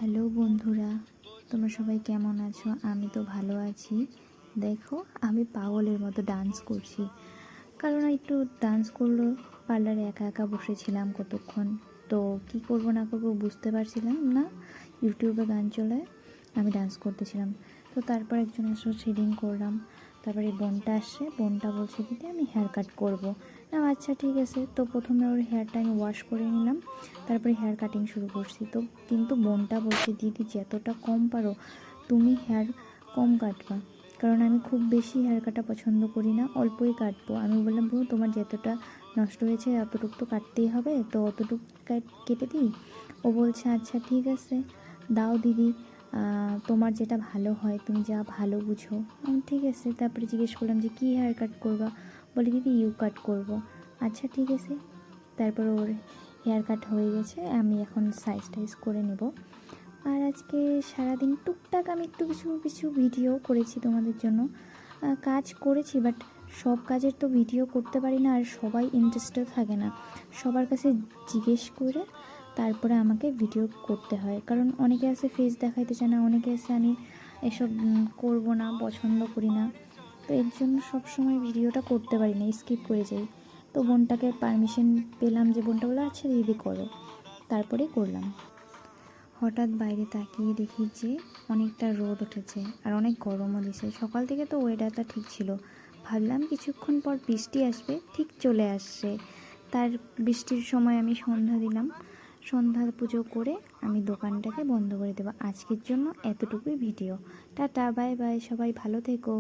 Hello বন্ধুরা, তোমরা সবাই কেমন আছো? আমি তো ভালো আছি। দেখো, আমি পাগলের মতো ডান্স করছি। কারণ একটু ডান্স করলো, পার্লারে একা একা বসেছিলাম কতক্ষণ। তো কি করব না করব বুঝতে পারছিলাম না। ইউটিউবে গান চলে, আমি ডান্স করতেছিলাম। তো তারপর একজন আসলে থ্রেডিং করলাম। তারপরে বোনটা আসছে, বোনটা বলছে দিদি আমি হেয়ার কাট করবো। না আচ্ছা ঠিক আছে। তো প্রথমে ওর হেয়ারটা আমি ওয়াশ করে নিলাম, তারপরে হেয়ার কাটিং শুরু করছি। তো কিন্তু বোনটা বলছে দিদি যতটা কম পারো তুমি হেয়ার কম কাটবা, কারণ আমি খুব বেশি হেয়ার কাটা পছন্দ করি না, অল্পই কাটবো। আমি বললাম বোন তোমার যতটা নষ্ট হয়েছে অতটুকু তো কাটতেই হবে, তো অতটুকু কেটে দিই। ও বলছে আচ্ছা ঠিক আছে দাও দিদি, তোমার যেটা ভালো হয়, তুমি যা ভালো বুঝো। ঠিক আছে। তারপরে জিজ্ঞেস করলাম যে কী হেয়ার কাট করবা? বলে দিদি ইউ কাট করবো। আচ্ছা ঠিক আছে। তারপর ওর হেয়ার কাট হয়ে গেছে, আমি এখন সাইজ টাইজ করে নেব। আর আজকে সারাদিন টুকটাক আমি একটু কিছু কিছু ভিডিও করেছি তোমাদের জন্য, কাজ করেছি, বাট সব কাজের তো ভিডিও করতে পারি না, আর সবাই ইন্টারেস্টেড থাকে না। সবার কাছে জিজ্ঞেস করে তারপরে আমাকে ভিডিও করতে হয়, কারণ অনেকে আছে ফেস দেখাইতে চায় না, অনেকে আছে আমি এসব করব না, পছন্দ করি না। তো এর জন্য সবসময় ভিডিওটা করতে পারি না, স্কিপ করে যাই। তো বোনটাকে পারমিশন পেলাম, যে বোনটা বললো আচ্ছা দিদি করো, তারপরে করলাম। হঠাৎ বাইরে তাকিয়ে দেখি যে অনেকটা রোদ উঠেছে আর অনেক গরমও দিছে। সকাল থেকে তো ওয়েদারটা ঠিক ছিল, ভাবলাম কিছুক্ষণ পর বৃষ্টি আসবে, ঠিক চলে আসছে। তার বৃষ্টির সময় আমি সন্ধ্যা দিলাম, সন্ধ্যা পুজো করে আমি দোকানটাকে বন্ধ করে দেবো। আজকের জন্য এতটুকুই ভিডিও। টাটা, বাই বাই, সবাই ভালো থেকো।